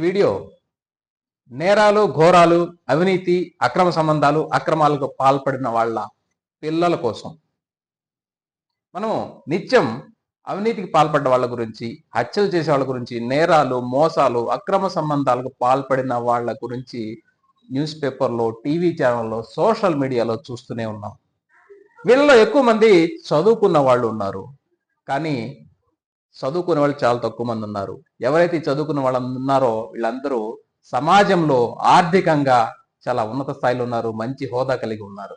Video నేరాలు, ఘోరాలు, అవినీతి, అక్రమ సంబంధాలు, అక్రమాలకు పాల్పడిన వాళ్ళ పిల్లల కోసం. మనం నిత్యం అవినీతికి పాల్పడ్డ వాళ్ళ గురించి, హత్యలు చేసే వాళ్ళ గురించి, నేరాలు, మోసాలు, అక్రమ సంబంధాలకు పాల్పడిన వాళ్ళ గురించి న్యూస్ పేపర్లో, టీవీ ఛానల్లో, సోషల్ మీడియాలో చూస్తూనే ఉన్నాం. వీళ్ళలో ఎక్కువ మంది చదువుకున్న వాళ్ళు ఉన్నారు, కానీ చదువుకునే వాళ్ళు చాలా తక్కువ మంది ఉన్నారు. ఎవరైతే చదువుకున్న వాళ్ళు ఉన్నారో వీళ్ళందరూ సమాజంలో ఆర్థికంగా చాలా ఉన్నత స్థాయిలో ఉన్నారు, మంచి హోదా కలిగి ఉన్నారు.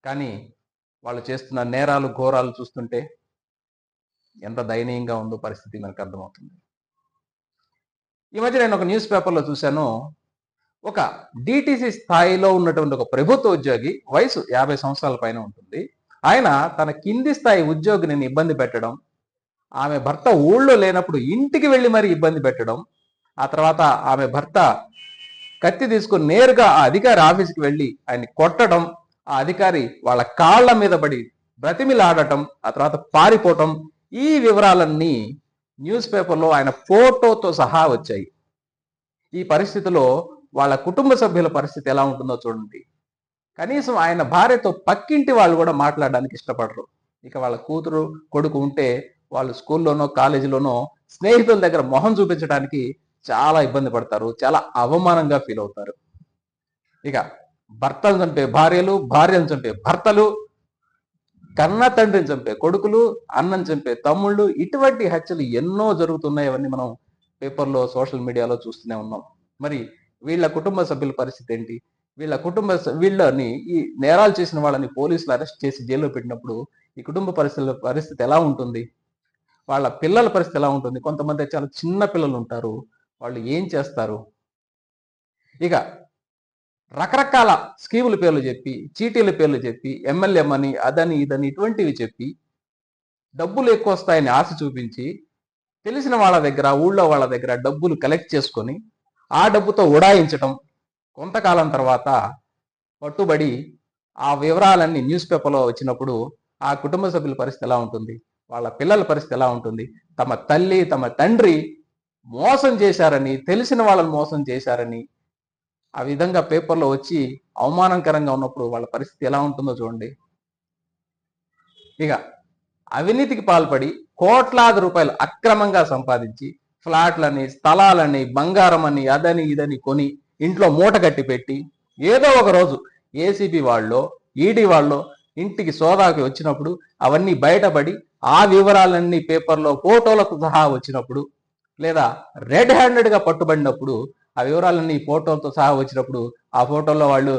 కానీ వాళ్ళు చేస్తున్న నేరాలు, ఘోరాలు చూస్తుంటే ఎంత దయనీయంగా ఉందో పరిస్థితి మనకు అర్థమవుతుంది. ఈ మధ్య నేను ఒక న్యూస్ పేపర్లో చూశాను, ఒక డిటిసి స్థాయిలో ఉన్నటువంటి ఒక ప్రభుత్వ ఉద్యోగి, వయసు 50 సంవత్సరాల పైన ఉంటుంది. ఆయన తన కింది స్థాయి ఉద్యోగిని ఇబ్బంది పెట్టడం, ఆమె భర్త ఊళ్ళో లేనప్పుడు ఇంటికి వెళ్ళి మరీ ఇబ్బంది పెట్టడం, ఆ తర్వాత ఆమె భర్త కత్తి తీసుకుని నేరుగా ఆ అధికారి ఆఫీస్కి వెళ్ళి ఆయన్ని కొట్టడం, ఆ అధికారి వాళ్ళ కాళ్ళ మీద పడి బ్రతిమిలాడటం, ఆ తర్వాత పారిపోవటం, ఈ వివరాలన్నీ న్యూస్ పేపర్లో ఆయన ఫోటోతో సహా వచ్చాయి. ఈ పరిస్థితిలో వాళ్ళ కుటుంబ సభ్యుల పరిస్థితి ఎలా ఉంటుందో చూడండి. కనీసం ఆయన భార్యతో పక్కింటి వాళ్ళు కూడా మాట్లాడడానికి ఇష్టపడరు. ఇక వాళ్ళ కూతురు, కొడుకు ఉంటే వాళ్ళు స్కూల్లోనో, కాలేజీలోనో స్నేహితుల దగ్గర మొహం చూపించడానికి చాలా ఇబ్బంది పడతారు, చాలా అవమానంగా ఫీల్ అవుతారు. ఇక భర్తను చంపే భార్యలు, భార్యను చంపే భర్తలు, కన్న తండ్రిని చంపే కొడుకులు, అన్నను చంపే తమ్ముళ్ళు, ఇటువంటి హత్యలు ఎన్నో జరుగుతున్నాయి. అవన్నీ మనం పేపర్లో, సోషల్ మీడియాలో చూస్తూనే ఉన్నాం. మరి వీళ్ళ కుటుంబ సభ్యుల పరిస్థితి ఏంటి? వీళ్ళని ఈ నేరాలు చేసిన వాళ్ళని పోలీసులు అరెస్ట్ చేసి జైల్లో పెట్టినప్పుడు ఈ కుటుంబ పరిస్థితి ఎలా ఉంటుంది? వాళ్ళ పిల్లల పరిస్థితి ఎలా ఉంటుంది? కొంతమంది చాలా చిన్న పిల్లలు ఉంటారు, వాళ్ళు ఏం చేస్తారు? ఇక రకరకాల స్కీముల పేర్లు చెప్పి, చీటీల పేర్లు చెప్పి, ఎమ్మెల్యే మని, అదని ఇదని ఇటువంటివి చెప్పి డబ్బులు ఎక్కువ వస్తాయని ఆశ చూపించి తెలిసిన వాళ్ళ దగ్గర, ఊళ్ళో వాళ్ళ దగ్గర డబ్బులు కలెక్ట్ చేసుకొని ఆ డబ్బుతో ఉడాయించటం, కొంతకాలం తర్వాత పట్టుబడి ఆ వివరాలన్నీ న్యూస్ పేపర్లో వచ్చినప్పుడు ఆ కుటుంబ సభ్యుల పరిస్థితి ఎలా ఉంటుంది? వాళ్ళ పిల్లల పరిస్థితి ఎలా ఉంటుంది? తమ తల్లి, తమ తండ్రి మోసం చేశారని, తెలిసిన వాళ్ళని మోసం చేశారని ఆ విధంగా పేపర్లో వచ్చి అవమానకరంగా ఉన్నప్పుడు వాళ్ళ పరిస్థితి ఎలా ఉంటుందో చూడండి. ఇక అవినీతికి పాల్పడి కోట్లాది రూపాయలు అక్రమంగా సంపాదించి ఫ్లాట్లని, స్థలాలని, బంగారం అని, అదని ఇదని కొని ఇంట్లో మూట కట్టి పెట్టి ఏదో ఒక రోజు ఏసీబీ వాళ్ళో, ఈడీ వాళ్ళో ఇంటికి సోదాకి వచ్చినప్పుడు అవన్నీ బయటపడి ఆ వివరాలన్నీ పేపర్లో ఫోటోలకు సహా వచ్చినప్పుడు, లేదా రెడ్ హ్యాండెడ్గా పట్టుబడినప్పుడు ఆ వివరాలన్నీ ఫోటోలతో సహా వచ్చినప్పుడు ఆ ఫోటోల్లో వాళ్ళు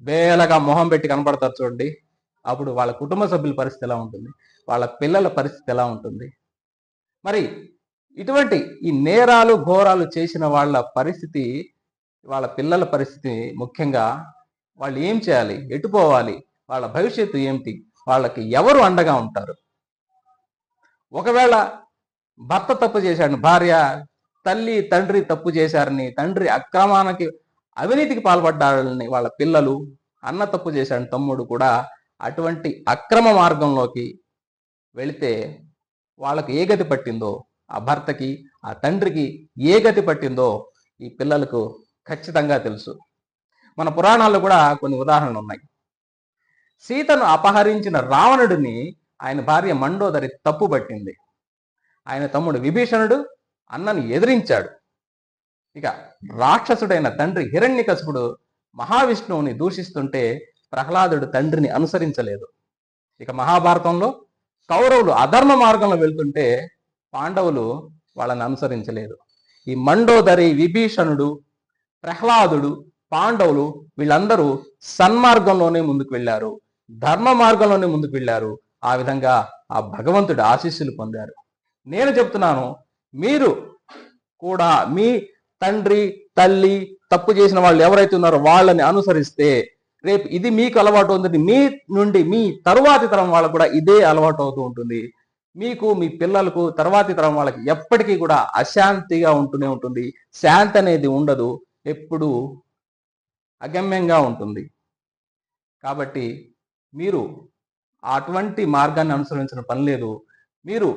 బేలగా మొహం పెట్టి కనపడతారు చూడండి. అప్పుడు వాళ్ళ కుటుంబ సభ్యుల పరిస్థితి ఎలా ఉంటుంది? వాళ్ళ పిల్లల పరిస్థితి ఎలా ఉంటుంది? మరి ఇటువంటి ఈ నేరాలు, ఘోరాలు చేసిన వాళ్ళ పరిస్థితి, వాళ్ళ పిల్లల పరిస్థితి, ముఖ్యంగా వాళ్ళు ఏం చేయాలి? ఎటు పోవాలి? వాళ్ళ భవిష్యత్తు ఏమిటి? వాళ్ళకి ఎవరు అండగా ఉంటారు? ఒకవేళ భర్త తప్పు చేశాడు, భార్య, తల్లి, తండ్రి తప్పు చేశారని, తండ్రి అక్రమానికి, అవినీతికి పాల్పడ్డారని వాళ్ళ పిల్లలు, అన్న తప్పు చేశాడు తమ్ముడు కూడా అటువంటి అక్రమ మార్గంలోకి వెళితే వాళ్ళకు ఏ గతి పట్టిందో, ఆ భర్తకి, ఆ తండ్రికి ఏ గతి పట్టిందో ఈ పిల్లలకు ఖచ్చితంగా తెలుసు. మన పురాణాల్లో కూడా కొన్ని ఉదాహరణలు ఉన్నాయి. సీతను అపహరించిన రావణుడిని ఆయన భార్య మండోదరి తప్పు పట్టింది. ఆయన తమ్ముడు విభీషణుడు అన్నని ఎదిరించాడు. ఇక రాక్షసుడైన తండ్రి హిరణ్యకశిపుడు మహావిష్ణువుని దూషిస్తుంటే ప్రహ్లాదుడు తండ్రిని అనుసరించలేదు. ఇక మహాభారతంలో కౌరవులు అధర్మ మార్గంలో వెళ్తుంటే పాండవులు వాళ్ళని అనుసరించలేదు. ఈ మండోదరి, విభీషణుడు, ప్రహ్లాదుడు, పాండవులు వీళ్ళందరూ సన్మార్గంలోనే ముందుకు వెళ్ళారు, ధర్మ మార్గంలోనే ముందుకు వెళ్ళారు. ఆ విధంగా ఆ భగవంతుడి ఆశీస్సులు పొందారు. నేను చెప్తున్నాను, మీరు కూడా మీ తండ్రి, తల్లి తప్పు చేసిన వాళ్ళు ఎవరైతే ఉన్నారో వాళ్ళని అనుసరిస్తే రేపు ఇది మీకు అలవాటు అవుతుంది, మీ నుండి మీ తరువాతి తరం వాళ్ళకు కూడా ఇదే అలవాటు అవుతూ ఉంటుంది. మీకు, మీ పిల్లలకు, తర్వాతి తరం వాళ్ళకి ఎప్పటికీ కూడా అశాంతిగా ఉంటూనే ఉంటుంది. శాంతి అనేది ఉండదు, ఎప్పుడు అగమ్యంగా ఉంటుంది. కాబట్టి మీరు అటువంటి మార్గాన్ని అనుసరించిన పని లేదు. మీరు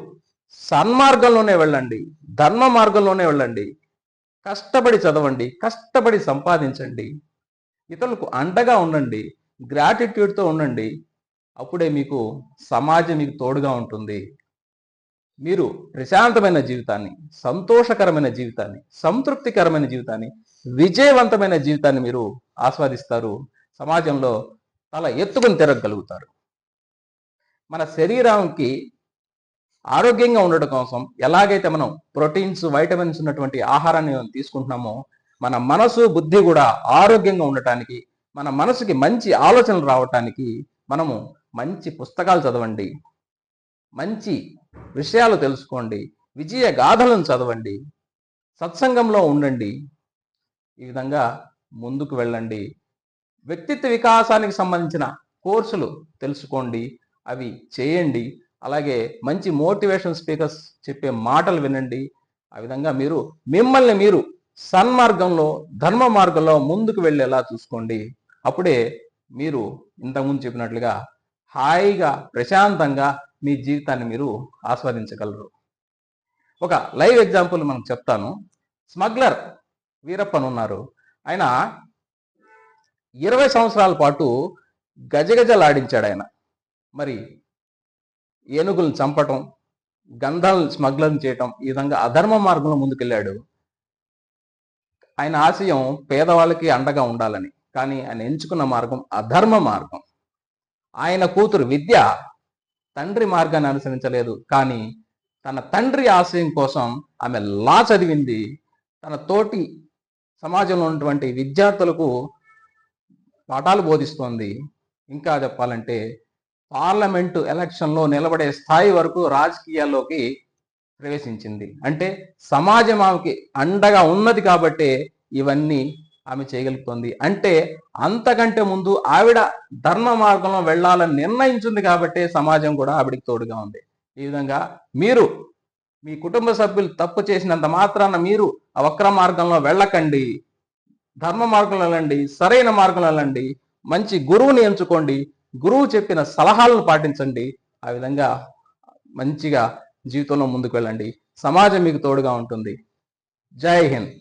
సన్మార్గంలోనే వెళ్ళండి, ధర్మ మార్గంలోనే వెళ్ళండి. కష్టపడి చదవండి, కష్టపడి సంపాదించండి, ఇతరులకు అండగా ఉండండి, గ్రాటిట్యూడ్తో ఉండండి. అప్పుడే మీకు సమాజం మీకు తోడుగా ఉంటుంది. మీరు ప్రశాంతమైన జీవితాన్ని, సంతోషకరమైన జీవితాన్ని, సంతృప్తికరమైన జీవితాన్ని, విజయవంతమైన జీవితాన్ని మీరు ఆస్వాదిస్తారు. సమాజంలో తల ఎత్తుకుని తిరగగలుగుతారు. మన శరీరానికి ఆరోగ్యంగా ఉండడం కోసం ఎలాగైతే మనం ప్రోటీన్స్, వైటమిన్స్ ఉన్నటువంటి ఆహారాన్ని తీసుకుంటున్నామో, మన మనసు, బుద్ధి కూడా ఆరోగ్యంగా ఉండటానికి, మన మనసుకి మంచి ఆలోచనలు రావటానికి మనము మంచి పుస్తకాలు చదవండి, మంచి విషయాలు తెలుసుకోండి, విజయ గాథలను చదవండి, సత్సంగంలో ఉండండి. ఈ విధంగా ముందుకు వెళ్ళండి. వ్యక్తిత్వ వికాసానికి సంబంధించిన కోర్సులు తెలుసుకోండి, అవి చేయండి. అలాగే మంచి మోటివేషన్ స్పీకర్స్ చెప్పే మాటలు వినండి. ఆ విధంగా మీరు మిమ్మల్ని మీరు సన్మార్గంలో, ధర్మ మార్గంలో ముందుకు వెళ్ళేలా చూసుకోండి. అప్పుడే మీరు ఇంతకుముందు చెప్పినట్లుగా హాయిగా, ప్రశాంతంగా మీ జీవితాన్ని మీరు ఆస్వాదించగలరు. ఒక లైవ్ ఎగ్జాంపుల్ మనం చెప్తాను. స్మగ్లర్ వీరప్పన్ ఉన్నారు. ఆయన 20 సంవత్సరాల పాటు గజగజలాడించాడు. ఆయన మరి ఏనుగులను చంపటం, గంధాలను స్మగ్లర్ చేయటం, ఈ విధంగా అధర్మ మార్గంలో ముందుకెళ్ళాడు. ఆయన ఆశయం పేదవాళ్ళకి అండగా ఉండాలని, కానీ ఆయన ఎంచుకున్న మార్గం అధర్మ మార్గం. ఆయన కూతురు విద్య తండ్రి మార్గాన్ని అనుసరించలేదు, కానీ తన తండ్రి ఆశయం కోసం ఆమె లా చదివింది. తన తోటి సమాజంలో ఉన్నటువంటి విద్యార్థులకు పాఠాలు బోధిస్తోంది. ఇంకా చెప్పాలంటే పార్లమెంటు ఎలక్షన్లో నిలబడే స్థాయి వరకు రాజకీయాల్లోకి ప్రవేశించింది. అంటే సమాజం ఆమెకి అండగా ఉన్నది కాబట్టే ఇవన్నీ ఆమె చేయగలుగుతుంది. అంటే అంతకంటే ముందు ఆవిడ ధర్మ మార్గంలో వెళ్ళాలని నిర్ణయించింది కాబట్టే సమాజం కూడా ఆవిడికి తోడుగా ఉంది. ఈ విధంగా మీరు మీ కుటుంబ సభ్యులు తప్పు చేసినంత మాత్రాన మీరు ఆ వక్ర మార్గంలో వెళ్ళకండి. ధర్మ మార్గంలో వెళ్ళండి, సరైన మార్గంలో వెళ్ళండి, మంచి గురువుని ఎంచుకోండి, గురువు చెప్పిన సలహాలను పాటించండి. ఆ విధంగా మంచిగా జీవితంలో ముందుకు వెళ్ళండి. సమాజం మీకు తోడుగా ఉంటుంది. జై హింద్.